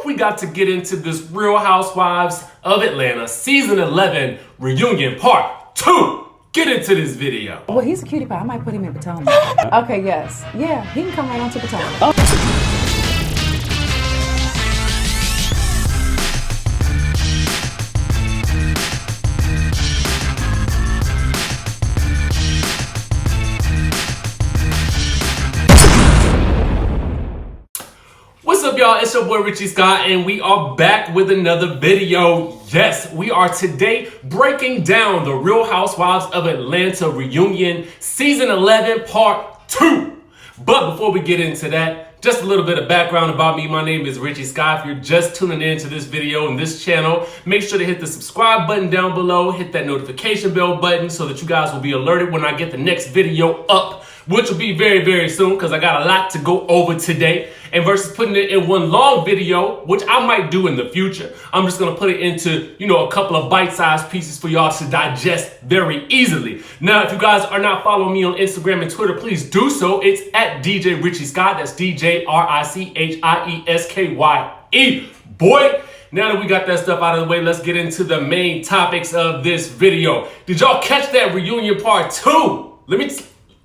we got to get into this Real Housewives of Atlanta Season 11 Reunion Part 2. Get into this video. Well, he's a cutie pie. I might put him in Potomac. Okay, yes. Yeah, he can come right on to Potomac. What's up, y'all? It's your boy Richie Scott, and we are back with another video. Yes, we are today breaking down the Real Housewives of Atlanta Reunion Season 11 Part 2. But before we get into that, just a little bit of background about me. My name is Richie Scott. If you're just tuning into this video and this channel, make sure to hit the subscribe button down below, hit that notification bell button so that you guys will be alerted when I get the next video up, which will be very, very soon because I got a lot to go over today. And versus putting it in one long video, which I might do in the future, I'm just gonna put it into, a couple of bite-sized pieces for y'all to digest very easily. Now, if you guys are not following me on Instagram and Twitter, please do so. It's at DJ Richie Scott. That's DJ RICHIESKYE. Boy, now that we got that stuff out of the way, let's get into the main topics of this video. Did y'all catch that reunion part 2?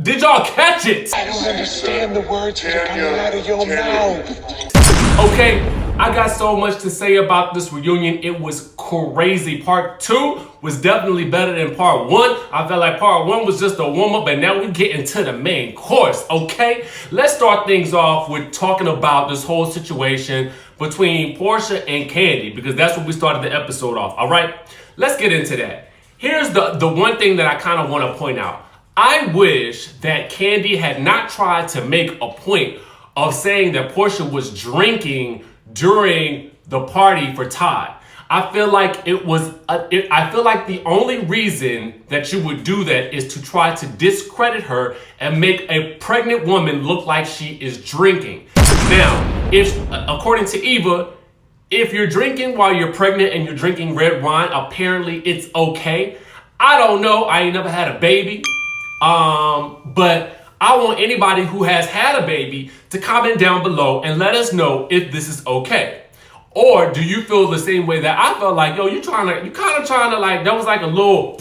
Did y'all catch it? I don't understand the words that are coming out of your mouth. Okay, I got so much to say about this reunion. It was crazy. Part 2 was definitely better than part 1. I felt like part 1 was just a warm-up, but now we get into the main course, okay? Let's start things off with talking about this whole situation between Porsha and Kandi, because that's what we started the episode off, all right? Let's get into that. Here's the one thing that I kind of want to point out. I wish that Kandi had not tried to make a point of saying that Porsha was drinking during the party for Todd. I feel like I feel like the only reason that you would do that is to try to discredit her and make a pregnant woman look like she is drinking. Now, according to Eva, if you're drinking while you're pregnant and you're drinking red wine, apparently it's okay. I don't know. I ain't never had a baby. But I want anybody who has had a baby to comment down below and let us know if this is okay. Or do you feel the same way that I felt like, you kind of trying to like, that was like a little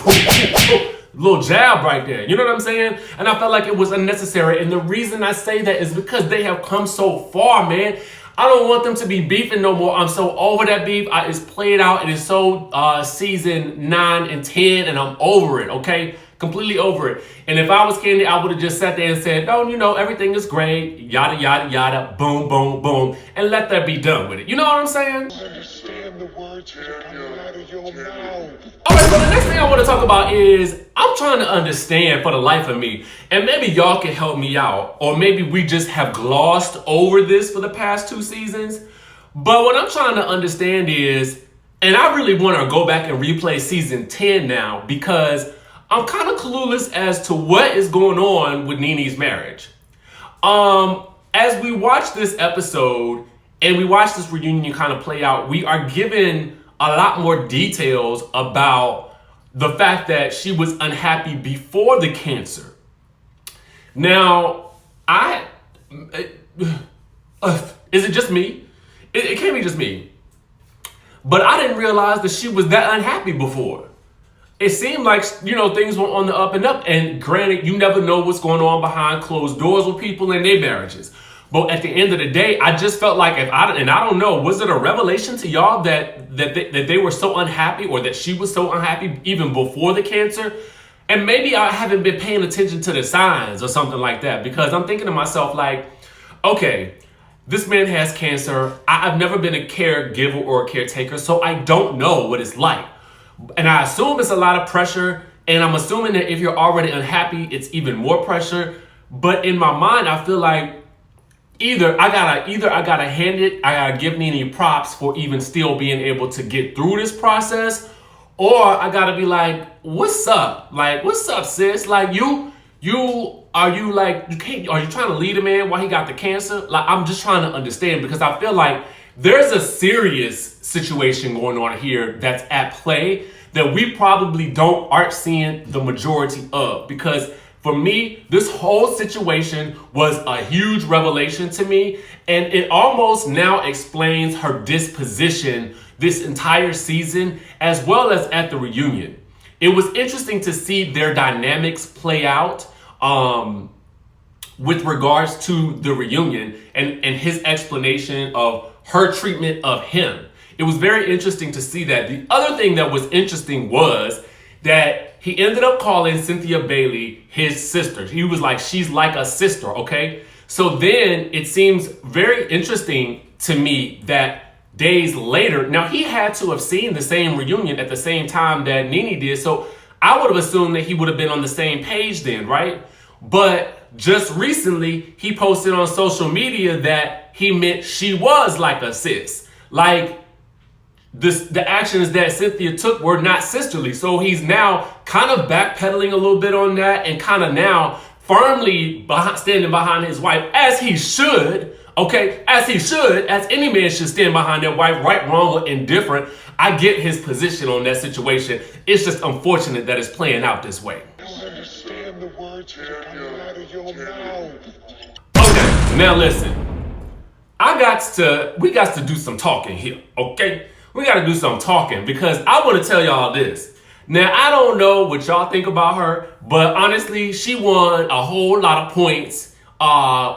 jab right there. You know what I'm saying? And I felt like it was unnecessary. And the reason I say that is because they have come so far, man. I don't want them to be beefing no more. I'm so over that beef. It's played out. It is so season 9 and 10, and I'm over it, okay? Completely over it. And if I was Kandi, I would have just sat there and said, no, everything is great, yada, yada, yada, boom, boom, boom, and let that be done with it. You know what I'm saying? I understand the words that are coming out of your mouth. All right, so the next thing I want to talk about is I'm trying to understand for the life of me, and maybe y'all can help me out, or maybe we just have glossed over this for the past 2 seasons. But what I'm trying to understand is, and I really want to go back and replay season 10 now, because I'm kind of clueless as to what is going on with Nene's marriage. As we watch this episode and we watch this reunion kind of play out, we are given a lot more details about the fact that she was unhappy before the cancer. Now, is it just me? It can't be just me. But I didn't realize that she was that unhappy before. It seemed like, things were on the up and up. And granted, you never know what's going on behind closed doors with people in their marriages. But at the end of the day, I just felt like I don't know, was it a revelation to y'all that they were so unhappy, or that she was so unhappy even before the cancer? And maybe I haven't been paying attention to the signs or something like that, because I'm thinking to myself like, okay, this man has cancer. I've never been a caregiver or a caretaker, so I don't know what it's like. And I assume it's a lot of pressure, and I'm assuming that if you're already unhappy, it's even more pressure. But in my mind, I feel like either I gotta give Nene props for even still being able to get through this process, or I gotta be like, what's up? Like, what's up, sis? Like, are you trying to lead a man while he got the cancer? Like, I'm just trying to understand, because I feel like there's a serious situation going on here that's at play that we probably aren't seeing the majority of, because For me, this whole situation was a huge revelation to me, and it almost now explains her disposition this entire season, as well as at the reunion. It was interesting to see their dynamics play out with regards to the reunion and his explanation of her treatment of him. It was very interesting to see that. The other thing that was interesting was that he ended up calling Cynthia Bailey his sister. He was like, she's like a sister, okay? So then it seems very interesting to me that days later, now he had to have seen the same reunion at the same time that Nene did, so I would have assumed that he would have been on the same page then, right? But just recently, he posted on social media that he meant she was like a sis. Like, the actions that Cynthia took were not sisterly. So he's now kind of backpedaling a little bit on that and kind of now firmly standing behind his wife, as he should, okay? As he should, as any man should stand behind their wife, right, wrong, or indifferent. I get his position on that situation. It's just unfortunate that it's playing out this way. I don't understand the words that are coming out of your mouth. Okay, now listen. We got to do some talking here, okay? We got to do some talking because I want to tell y'all this. Now, I don't know what y'all think about her, but honestly, she won a whole lot of points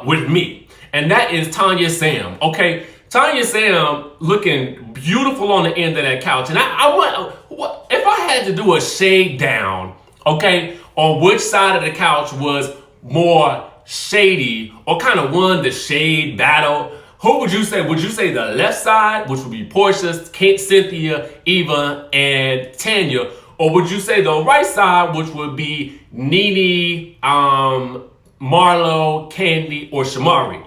with me. And that is Tanya Sam, okay? Tanya Sam looking beautiful on the end of that couch. And I want, if I had to do a shade down, okay, on which side of the couch was more shady or kind of won the shade battle, who would you say? Would you say the left side, which would be Porsha, Cynthia, Eva, and Tanya? Or would you say the right side, which would be Nene, Marlo, Kandi, or Shamari?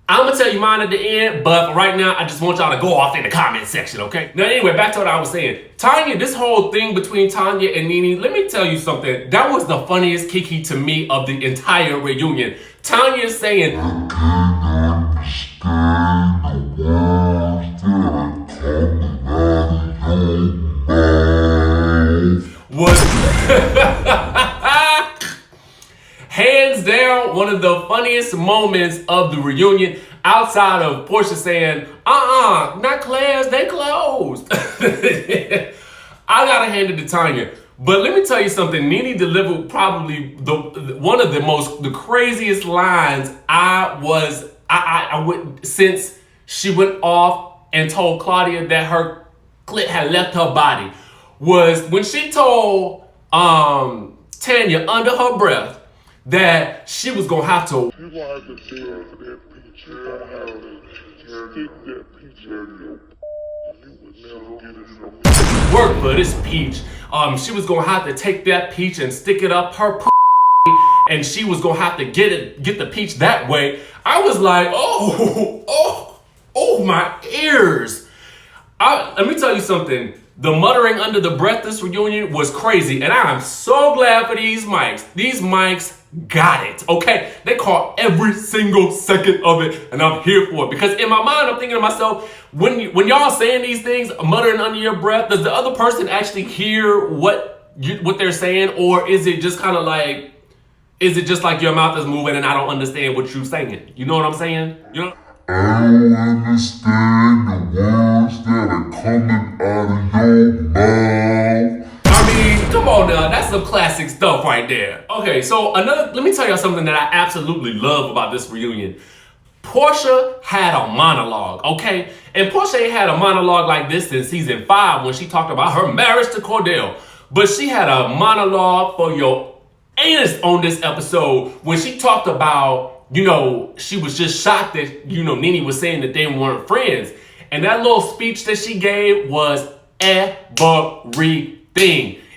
I'm going to tell you mine at the end, but right now, I just want y'all to go off in the comment section, okay? Now, anyway, back to what I was saying. Tanya, this whole thing between Tanya and Nene, let me tell you something. That was the funniest kiki to me of the entire reunion. Tanya saying, was hands down one of the funniest moments of the reunion, outside of Porsha saying, not class, they closed. I gotta hand it to Tanya. But let me tell you something, Nene delivered probably one of the craziest lines I would, since she went off and told Claudia that her clit had left her body, was when she told Tanya under her breath that she was gonna have to You gonna have to deal for that peach. You gonna have to stick that peach in your. You would never get it from work for this peach. She was gonna have to take that peach and stick it up her and she was gonna have to get the peach that way. I was like, oh my ears. Let me tell you something. The muttering under the breath this reunion was crazy, and I am so glad for these mics. These mics got it, okay? They caught every single second of it, and I'm here for it. Because in my mind, I'm thinking to myself, when y'all saying these things, muttering under your breath, does the other person actually hear what they're saying, or is it just kind of like, is it just like your mouth is moving and I don't understand what you're saying? You know what I'm saying? You know? I don't understand the words that are coming out of your mouth. I mean, come on now, that's some classic stuff right there. Okay, so let me tell y'all something that I absolutely love about this reunion. Porsha had a monologue, okay? And Porsha ain't had a monologue like this in season 5 when she talked about her marriage to Cordell. But she had a monologue for your anus on this episode when she talked about, she was just shocked that, Nene was saying that they weren't friends. And that little speech that she gave was everything.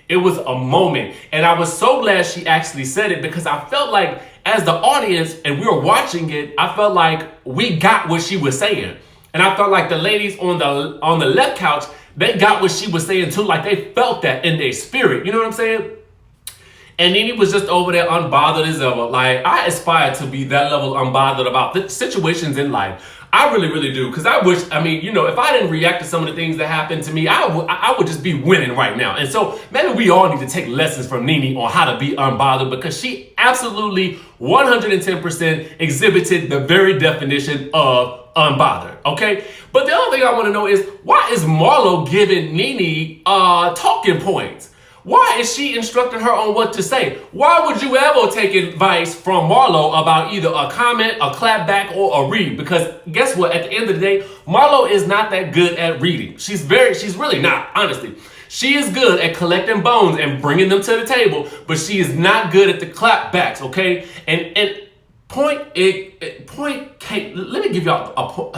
It was a moment. And I was so glad she actually said it, because I felt like as the audience and we were watching it, I felt like we got what she was saying. And I felt like the ladies on the left couch, they got what she was saying too. Like they felt that in their spirit. You know what I'm saying? And Nene was just over there unbothered as ever. Like, I aspire to be that level unbothered about the situations in life. I really, really do. Because I wish, I mean, you know, if I didn't react to some of the things that happened to me, I would just be winning right now. And so maybe we all need to take lessons from Nene on how to be unbothered, because she absolutely 110% exhibited the very definition of unbothered, okay? But the other thing I want to know is, why is Marlo giving Nene talking points? Why is she instructing her on what to say? Why would you ever take advice from Marlo about either a comment, a clap back, or a read? Because guess what? At the end of the day, Marlo is not that good at reading. She's really not, honestly. She is good at collecting bones and bringing them to the table, but she is not good at the clap backs, okay? And let me give y'all a point.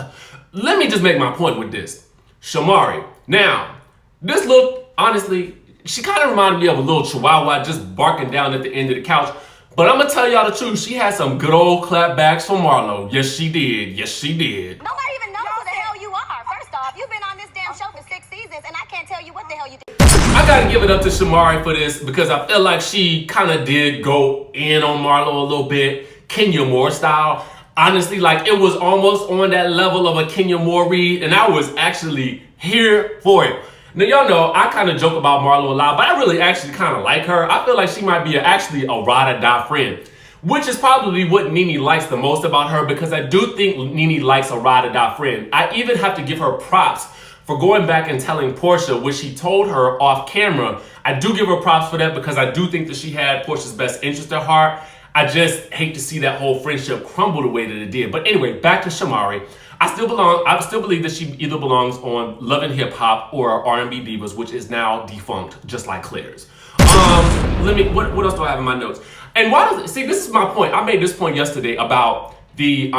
Let me just make my point with this. Shamari. Now, this look, honestly, she kind of reminded me of a little chihuahua just barking down at the end of the couch. But I'm going to tell y'all the truth. She had some good old clapbacks from Marlo. Yes, she did. Yes, she did. Nobody even knows who the hell you are. First off, you've been on this damn show for 6 seasons, and I can't tell you what the hell you did. I got to give it up to Shamari for this, because I feel like she kind of did go in on Marlo a little bit, Kenya Moore style. Honestly, like, it was almost on that level of a Kenya Moore read, and I was actually here for it. Now, y'all know I kind of joke about Marlo a lot, but I really actually kind of like her. I feel like she might be actually a ride or die friend, which is probably what Nene likes the most about her, because I do think Nene likes a ride or die friend. I even have to give her props for going back and telling Porsha what she told her off camera. I do give her props for that, because I do think that she had Porsha's best interest at heart. I just hate to see that whole friendship crumble the way that it did. But anyway, back to Shamari. I still believe that she either belongs on Love and Hip Hop or R&B Divas, which is now defunct, just like Claire's. What else do I have in my notes? And see, this is my point. I made this point yesterday about the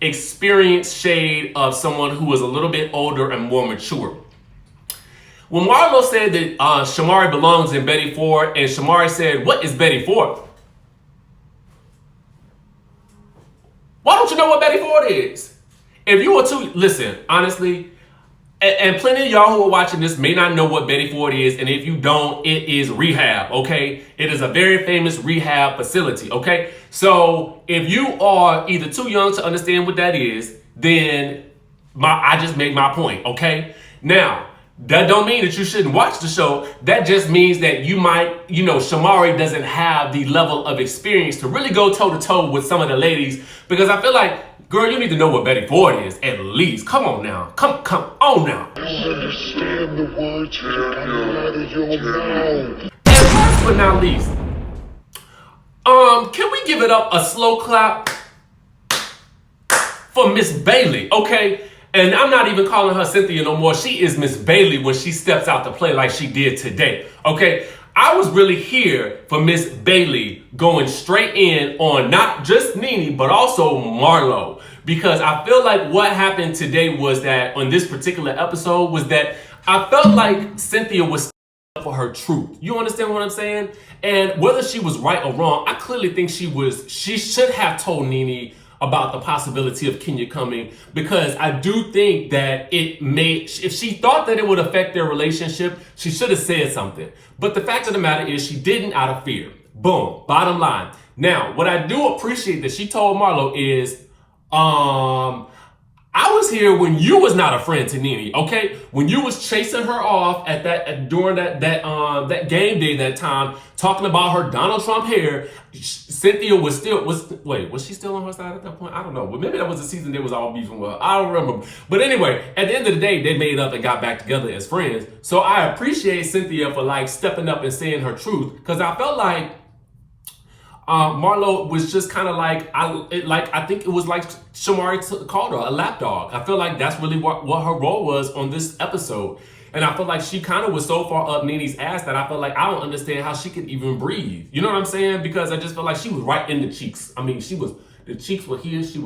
experience shade of someone who is a little bit older and more mature. When Marlo said that Shamari belongs in Betty Ford, and Shamari said, "What is Betty Ford?" Why don't you know what Betty Ford is? If you were to listen, honestly, and plenty of y'all who are watching this may not know what Betty Ford is, and if you don't, it is rehab, okay? It is a very famous rehab facility, okay? So if you are either too young to understand what that is, then I just made my point, okay? Now, that don't mean that you shouldn't watch the show. That just means that you might, Shamari doesn't have the level of experience to really go toe-to-toe with some of the ladies, because I feel like, girl, you need to know what Betty Ford is, at least. Come on now. Come on now. I don't understand the words coming out of your mouth. And last but not least, can we give it up a slow clap for Miss Bailey, okay? And I'm not even calling her Cynthia no more. She is Miss Bailey when she steps out to play like she did today, okay? I was really here for Miss Bailey going straight in on not just Nene, but also Marlo. Because I feel like what happened today was that, on this particular episode, was that I felt like Cynthia was up for her truth. You understand what I'm saying? And whether she was right or wrong, I clearly think she should have told Nene about the possibility of Kenya coming, because I do think that if she thought that it would affect their relationship, she should have said something. But the fact of the matter is, she didn't out of fear. Boom, bottom line. Now, what I do appreciate that she told Marlo is, I was here when you was not a friend to Nene, okay? When you was chasing her off during that game day that time, talking about her Donald Trump hair. Cynthia was she still on her side at that point? I don't know. But maybe that was the season they was all beefing with her. I don't remember. But anyway, at the end of the day, they made up and got back together as friends. So I appreciate Cynthia for stepping up and saying her truth, because I felt like Marlo was just kind of I think it was like Shamari called her a lapdog. I feel like that's really what her role was on this episode. And I feel like she kind of was so far up Nene's ass that I felt like I don't understand how she could even breathe. You know what I'm saying? Because I just felt like she was right in the cheeks. I mean, she was The cheeks were here. She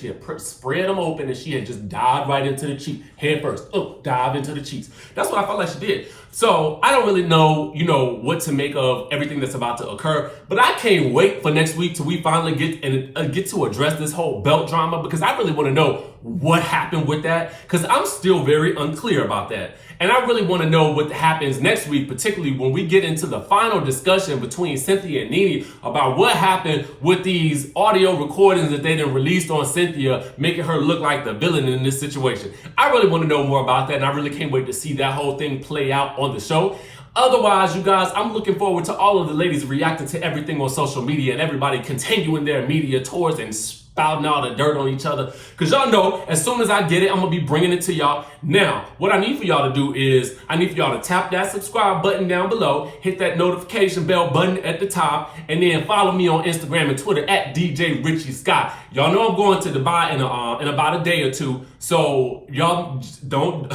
had spread them open and she had just dived right into the cheek, head first. Dive into the cheeks. That's what I felt like she did. So I don't really know, what to make of everything that's about to occur. But I can't wait for next week till we finally get to address this whole belt drama, because I really want to know what happened with that, because I'm still very unclear about that. And I really want to know what happens next week, particularly when we get into the final discussion between Cynthia and Nene about what happened with these audio recordings that they done released on Cynthia, making her look like the villain in this situation. I really want to know more about that, and I really can't wait to see that whole thing play out on the show. Otherwise, you guys, I'm looking forward to all of the ladies reacting to everything on social media and everybody continuing their media tours and spouting all the dirt on each other. Because y'all know, as soon as I get it, I'm going to be bringing it to y'all. Now, what I need for y'all to do is, I need for y'all to tap that subscribe button down below, hit that notification bell button at the top, and then follow me on Instagram and Twitter at DJ Richie Scott. Y'all know I'm going to Dubai in about a day or two. So y'all don't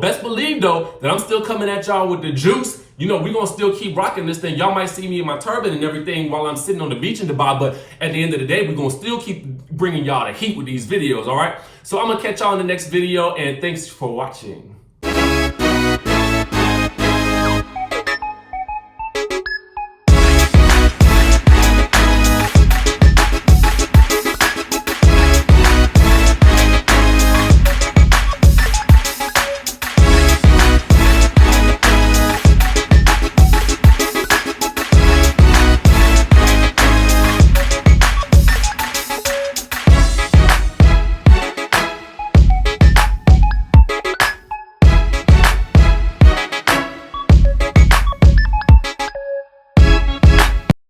best believe though that I'm still coming at y'all with the juice. We're going to still keep rocking this thing. Y'all might see me in my turban and everything while I'm sitting on the beach in Dubai, but at the end of the day, we're going to still keep bringing y'all the heat with these videos, all right? So I'm going to catch y'all in the next video, and thanks for watching.